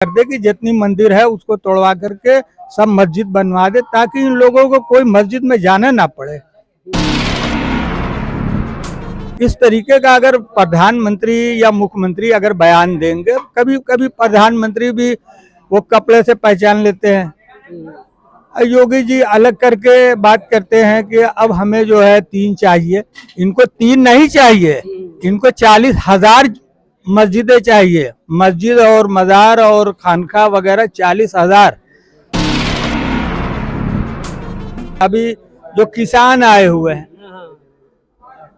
कर दे कि जितनी मंदिर है उसको तोड़वा करके सब मस्जिद बनवा दे, ताकि इन लोगों को कोई मस्जिद में जाना ना पड़े। इस तरीके का अगर प्रधानमंत्री या मुख्यमंत्री अगर बयान देंगे, कभी कभी प्रधानमंत्री भी वो कपड़े से पहचान लेते हैं। योगी जी अलग करके बात करते हैं कि अब हमें जो है 3 चाहिए। इनको 3 नहीं चाहिए, इनको 40,000 मस्जिदें चाहिए। मस्जिद और मजार और खानका वगैरह 40,000। अभी जो किसान आए हुए हैं,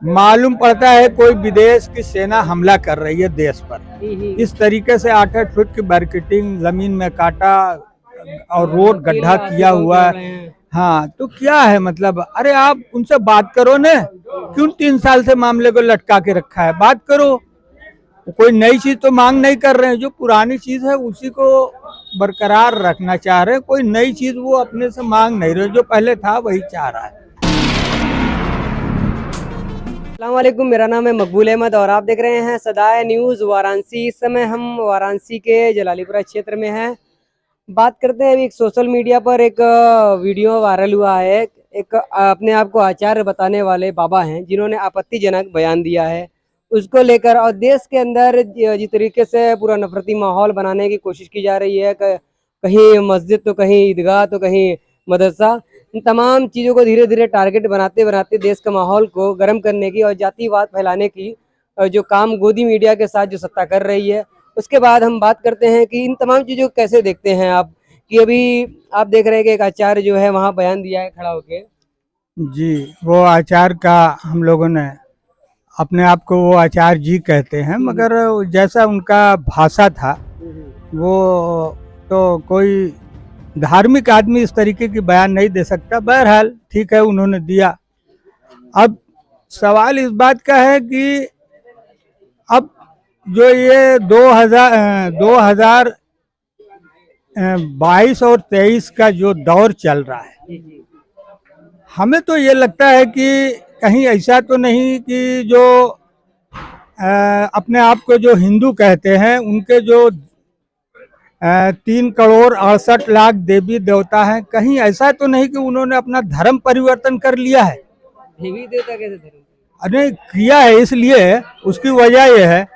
मालूम पड़ता है कोई विदेश की सेना हमला कर रही है देश पर। इस तरीके से 8-8 फुट की बैरिकेडिंग जमीन में काटा और रोड गड्ढा किया हुआ है। हाँ, तो क्या है मतलब? अरे आप उनसे बात करो ना, क्यों 3 साल से मामले को लटका के रखा है? बात करो। कोई नई चीज तो मांग नहीं कर रहे हैं, जो पुरानी चीज है उसी को बरकरार रखना चाह रहे हैं। कोई नई चीज वो अपने से मांग नहीं रहे, जो पहले था वही चाह रहा है। अस्सलामुअलैकुम, मेरा नाम है मकबूल अहमद और आप देख रहे हैं सदाए न्यूज़ वाराणसी। इस समय हम वाराणसी के जलालीपुरा क्षेत्र में हैं। बात करते हैं, अभी एक सोशल मीडिया पर एक वीडियो वायरल हुआ है। एक अपने आप को आचार्य बताने वाले बाबा हैं जिन्होंने आपत्तिजनक बयान दिया है उसको लेकर, और देश के अंदर जिस तरीके से पूरा नफरती माहौल बनाने की कोशिश की जा रही है, कहीं मस्जिद तो कहीं ईदगाह तो कहीं मदरसा, इन तमाम चीज़ों को धीरे धीरे टारगेट बनाते बनाते देश के माहौल को गर्म करने की और जातिवाद फैलाने की जो काम गोदी मीडिया के साथ जो सत्ता कर रही है, उसके बाद हम बात करते हैं कि इन तमाम चीज़ों को कैसे देखते हैं आप। कि अभी आप देख रहे हैं कि एक आचार्य जो है वहाँ बयान दिया है खड़ा होके। जी, वो आचार्य का हम लोगों ने अपने आप को वो आचार्य जी कहते हैं, मगर जैसा उनका भाषा था वो तो कोई धार्मिक आदमी इस तरीके की बयान नहीं दे सकता। बहरहाल ठीक है, उन्होंने दिया। अब सवाल इस बात का है कि अब जो ये 2022 और 23 का जो दौर चल रहा है, हमें तो ये लगता है कि कहीं ऐसा तो नहीं कि जो अपने आप को जो हिंदू कहते हैं उनके जो 3,68,00,000 देवी देवता हैं, कहीं ऐसा तो नहीं कि उन्होंने अपना धर्म परिवर्तन कर लिया है। देवी देवता कैसे धर्म? अरे किया है, इसलिए उसकी वजह यह है,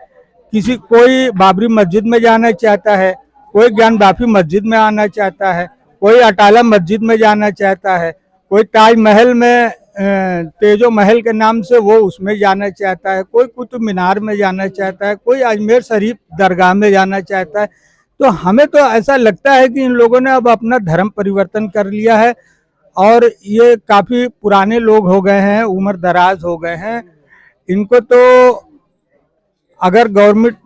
कोई बाबरी मस्जिद में जाना चाहता है, कोई ज्ञानवापी मस्जिद में आना चाहता है, कोई अटाला मस्जिद में जाना चाहता है, कोई ताजमहल में तेजो महल के नाम से वो उसमें जाना चाहता है, कोई कुतुब मीनार में जाना चाहता है, कोई अजमेर शरीफ दरगाह में जाना चाहता है। तो हमें तो ऐसा लगता है कि इन लोगों ने अब अपना धर्म परिवर्तन कर लिया है और ये काफ़ी पुराने लोग हो गए हैं, उम्र दराज हो गए हैं। इनको तो अगर गवर्नमेंट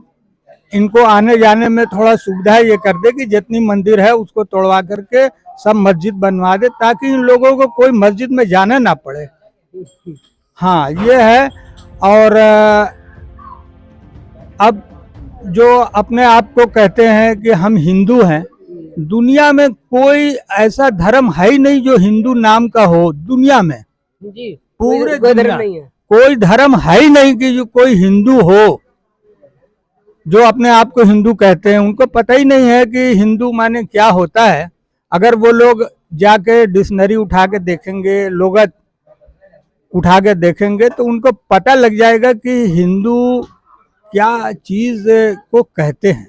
इनको आने जाने में थोड़ा सुविधा ये कर दे कि जितनी मंदिर है उसको तोड़वा करके सब मस्जिद बनवा दे, ताकि इन लोगों को कोई मस्जिद में जाना ना पड़े। हाँ, ये है। और अब जो अपने आप को कहते हैं कि हम हिंदू हैं, दुनिया में कोई ऐसा धर्म है ही नहीं जो हिंदू नाम का हो। दुनिया में जी, पूरे कोई धर्म नहीं है, कोई धर्म है ही नहीं कि जो कोई हिंदू हो। जो अपने आप को हिंदू कहते हैं उनको पता ही नहीं है कि हिंदू माने क्या होता है। अगर वो लोग जाके डिक्शनरी उठा के देखेंगे, लोगत उठा के देखेंगे, तो उनको पता लग जाएगा कि हिंदू क्या चीज को कहते हैं,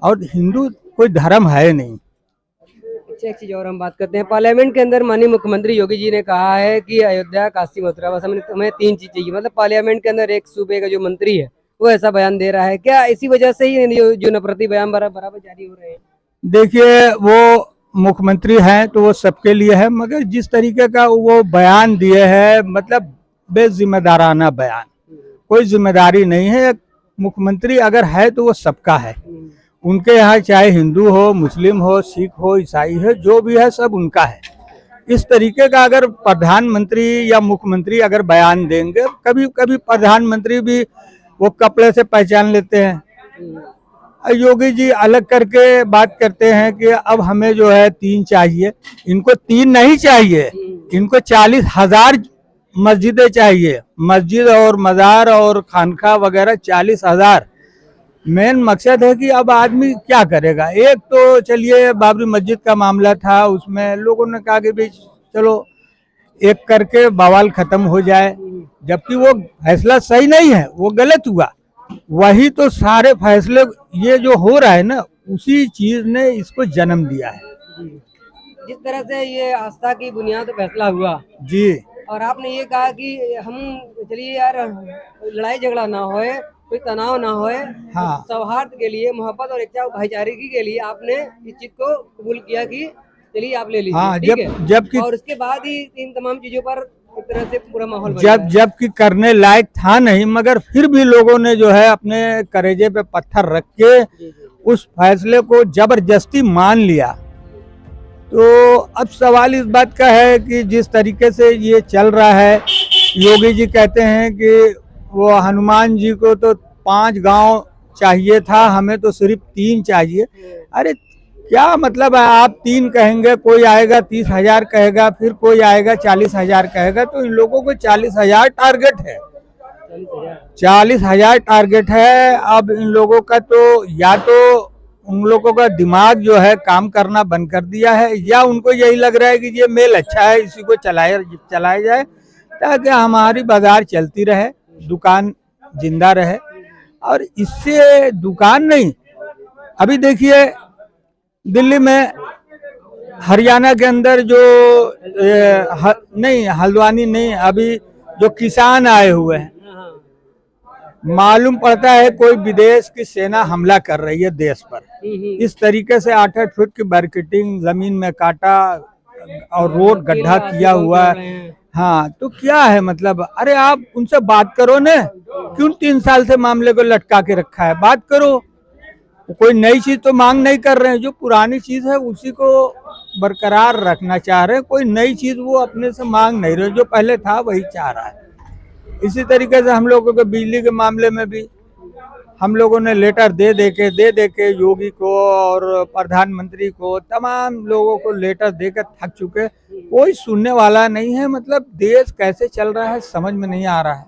और हिंदू कोई धर्म है नहीं। अच्छा, एक चीज और हम बात करते हैं। पार्लियामेंट के अंदर माननीय मुख्यमंत्री योगी जी ने कहा है कि अयोध्या, काशी, मथुरा बस हमें 3 चीज चाहिए। मतलब पार्लियामेंट के अंदर एक सूबे का जो मंत्री है वो ऐसा बयान दे रहा है। क्या इसी वजह से ही जो नफरती बयान बराबर जारी हो रहे हैं? देखिए, वो मुख्यमंत्री हैं तो वो सबके लिए है, मगर जिस तरीके का वो बयान दिए हैं, मतलब बेजिम्मेदाराना बयान, कोई जिम्मेदारी नहीं है। मुख्यमंत्री अगर है तो वो सबका है। उनके यहाँ चाहे हिंदू हो, मुस्लिम हो, सिख हो, ईसाई हो, जो भी है सब उनका है। इस तरीके का अगर प्रधानमंत्री या मुख्यमंत्री अगर बयान देंगे, कभी कभी प्रधानमंत्री भी वो कपड़े से पहचान लेते हैं। योगी जी अलग करके बात करते हैं कि अब हमें जो है 3 चाहिए। इनको 3 नहीं चाहिए, इनको 40,000 मस्जिदें चाहिए। मस्जिद और मजार और खानका वगैरह 40,000। मेन मकसद है कि अब आदमी क्या करेगा। एक तो चलिए बाबरी मस्जिद का मामला था, उसमें लोगों ने कहा कि भाई चलो एक करके बवाल खत्म हो जाए, जबकि वो फैसला सही नहीं है, वो गलत हुआ। वही तो सारे फैसले ये जो हो रहा है ना, उसी चीज ने इसको जन्म दिया है। जिस तरह से ये आस्था की बुनियाद पर फैसला हुआ जी और आपने ये कहा कि हम चलिए यार लड़ाई झगड़ा ना होए, कोई तनाव ना होए, हाँ सौहार्द के लिए, मोहब्बत और एकता और भाईचारे के लिए आपने इस चीज को कबूल किया कि चलिए आप ले लीजिए, हाँ, ठीक है। जबकि और उसके बाद ही इन तमाम चीजों पर एक तरह से पूरा माहौल बन जब गया। जबकि करने लायक था नहीं, मगर फिर भी लोगों ने जो है अपने करेजे पे पत्थर रख के जी, जी। उस फैसले को जबरदस्ती मान लिया। तो अब सवाल इस बात का है कि जिस तरीके से ये चल रहा है, योगी जी कहते हैं कि वो हनुमान जी को तो 5 गांव चाहिए था, हमें तो सिर्फ 3 चाहिए। अरे क्या मतलब है, आप 3 कहेंगे, कोई आएगा 30,000 कहेगा, फिर कोई आएगा 40,000 कहेगा, तो इन लोगों को 40,000 टारगेट है। 40,000 टारगेट है। अब इन लोगों का तो या तो उन लोगों का दिमाग जो है काम करना बंद कर दिया है, या उनको यही लग रहा है कि ये मेल अच्छा है, इसी को चलाया जाए ताकि हमारी बाजार चलती रहे, दुकान जिंदा रहे। और इससे दुकान नहीं, अभी देखिए दिल्ली में, हरियाणा के अंदर जो नहीं हल्द्वानी नहीं, अभी जो किसान आए हुए हैं, मालूम पड़ता है कोई विदेश की सेना हमला कर रही है देश पर। इस तरीके से 8-8 फुट की बैरिकेडिंग जमीन में काटा और रोड गड्ढा किया हुआ है। हाँ, तो क्या है मतलब, अरे आप उनसे बात करो ना, क्यों 3 साल से मामले को लटका के रखा है, बात करो। कोई नई चीज तो मांग नहीं कर रहे हैं, जो पुरानी चीज है उसी को बरकरार रखना चाह रहे हैं। कोई नई चीज वो अपने से मांग नहीं रहे, जो पहले था वही चाह रहा है। इसी तरीके से हम लोगों के बिजली के मामले में भी हम लोगों ने लेटर दे दे के योगी को और प्रधानमंत्री को, तमाम लोगों को लेटर देकर थक चुके, कोई सुनने वाला नहीं है। मतलब देश कैसे चल रहा है समझ में नहीं आ रहा है।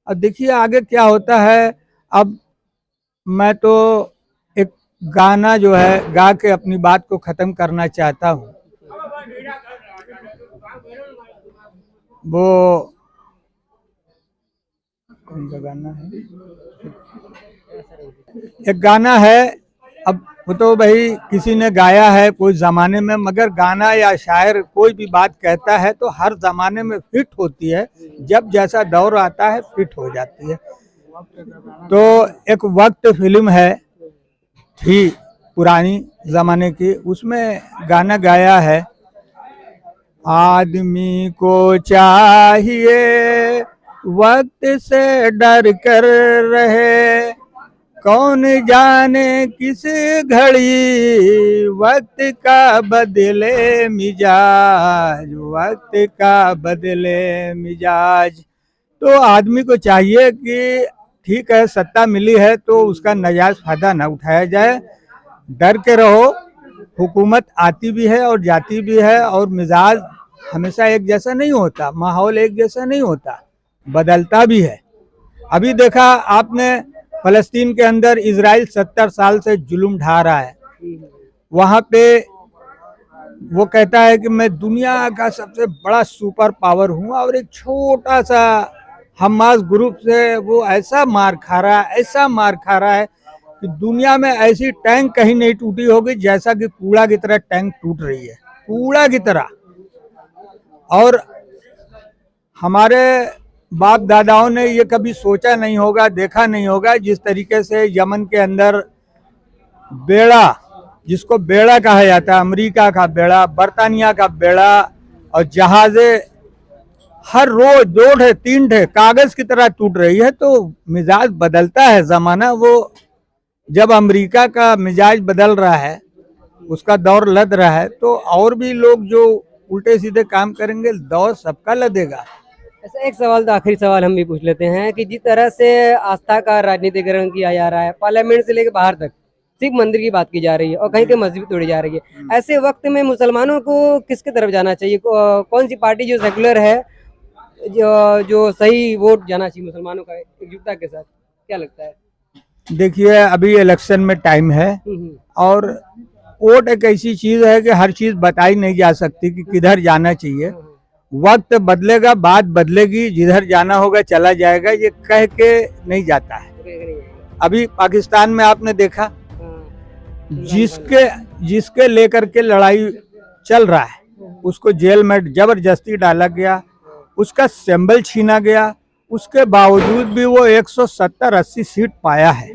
अब देखिए आगे क्या होता है। अब मैं तो एक गाना जो है गा के अपनी बात को खत्म करना चाहता हूँ। वो कौन सा गाना है, एक गाना है, अब वो तो भाई किसी ने गाया है कोई जमाने में, मगर गाना या शायर कोई भी बात कहता है तो हर जमाने में फिट होती है, जब जैसा दौर आता है फिट हो जाती है। तो एक वक्त फिल्म है थी पुरानी जमाने की, उसमें गाना गाया है, आदमी को चाहिए वक्त से डर कर रहे, कौन जाने किस घड़ी वक्त का बदले मिजाज, वक्त का बदले मिजाज। तो आदमी को चाहिए कि ठीक है, सत्ता मिली है तो उसका नाजायज फायदा ना उठाया जाए, डर के रहो। हुकूमत आती भी है और जाती भी है, और मिजाज हमेशा एक जैसा नहीं होता, माहौल एक जैसा नहीं होता, बदलता भी है। अभी देखा आपने फलस्तीन के अंदर इजराइल 70 साल से जुल्म ढा रहा है, वहां पे वो कहता है कि मैं दुनिया का सबसे बड़ा सुपर पावर हूँ, और एक छोटा सा हमास ग्रुप से वो ऐसा मार खा रहा है, ऐसा मार खा रहा है कि दुनिया में ऐसी टैंक कहीं नहीं टूटी होगी जैसा कि कूड़ा की तरह टैंक टूट रही है, कूड़ा की तरह। और हमारे बाप दादाओं ने ये कभी सोचा नहीं होगा, देखा नहीं होगा, जिस तरीके से यमन के अंदर बेड़ा, जिसको बेड़ा कहा जाता है, अमेरिका का बेड़ा, बर्तानिया का बेड़ा, और जहाजे हर रोज 2 ठे 3 ठे कागज की तरह टूट रही है। तो मिजाज बदलता है जमाना। वो जब अमेरिका का मिजाज बदल रहा है, उसका दौर लद रहा है, तो और भी लोग जो उल्टे सीधे काम करेंगे, दौर सबका लदेगा। ऐसा एक सवाल तो आखिरी सवाल हम भी पूछ लेते हैं कि जिस तरह से आस्था का राजनीतिकरण किया जा रहा है, पार्लियामेंट से लेकर बाहर तक सिर्फ मंदिर की बात की जा रही है और कहीं कहीं मस्जिद तोड़ी जा रही है, ऐसे वक्त में मुसलमानों को किसके तरफ जाना चाहिए? कौन सी पार्टी जो सेकुलर है, जो सही वोट जाना चाहिए मुसलमानों का एकजुटता के साथ, क्या लगता है? देखिए अभी इलेक्शन में टाइम है और वोट एक ऐसी चीज है कि हर चीज बताई नहीं जा सकती कि किधर जाना चाहिए। वक्त बदलेगा, बात बदलेगी, जिधर जाना होगा चला जाएगा, ये कह के नहीं जाता है। अभी पाकिस्तान में आपने देखा जिसके लेकर के लड़ाई चल रहा है उसको जेल में जबरदस्ती डाला गया, उसका सिंबल छीना गया, उसके बावजूद भी वो 170-80 सीट पाया है,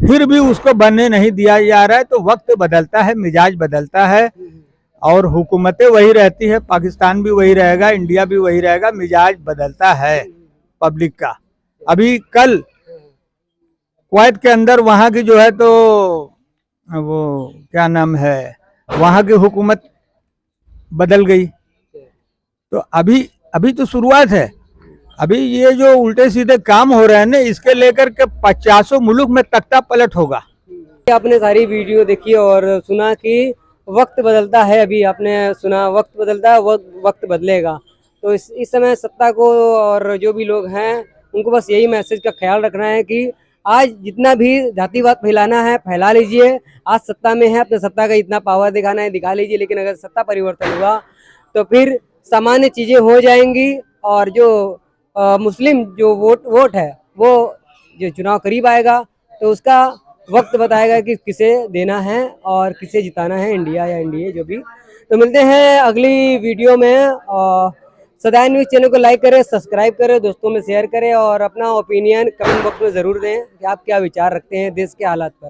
फिर भी उसको बनने नहीं दिया जा रहा है। तो वक्त बदलता है, मिजाज बदलता है और हुकूमतें वही रहती है, पाकिस्तान भी वही रहेगा, इंडिया भी वही रहेगा, मिजाज बदलता है पब्लिक का। अभी कल कुवैत के अंदर वहाँ की जो है तो वो क्या नाम है, वहाँ की हुकूमत बदल गई। तो अभी तो शुरुआत है। अभी ये जो उल्टे सीधे काम हो रहे हैं ना, इसके लेकर के 50 मुल्क में तख्ता पलट होगा। आपने सारी वीडियो देखी और सुना कि वक्त बदलता है। अभी आपने सुना वक्त बदलता है, वक्त बदलेगा। तो इस समय सत्ता को और जो भी लोग हैं उनको बस यही मैसेज का ख्याल रखना है कि आज जितना भी जातिवाद फैलाना है फैला लीजिए। आज सत्ता में है, अपने सत्ता का इतना पावर दिखाना है दिखा लीजिए, लेकिन अगर सत्ता परिवर्तन हुआ तो फिर सामान्य चीजें हो जाएंगी। और जो मुस्लिम जो वोट है वो जो चुनाव करीब आएगा तो उसका वक्त बताएगा कि किसे देना है और किसे जिताना है, इंडिया या एनडीए जो भी। तो मिलते हैं अगली वीडियो में। सदाए न्यूज़ चैनल को लाइक करें, सब्सक्राइब करें, दोस्तों में शेयर करें और अपना ओपिनियन कमेंट बॉक्स में ज़रूर दें कि आप क्या विचार रखते हैं देश के हालात पर।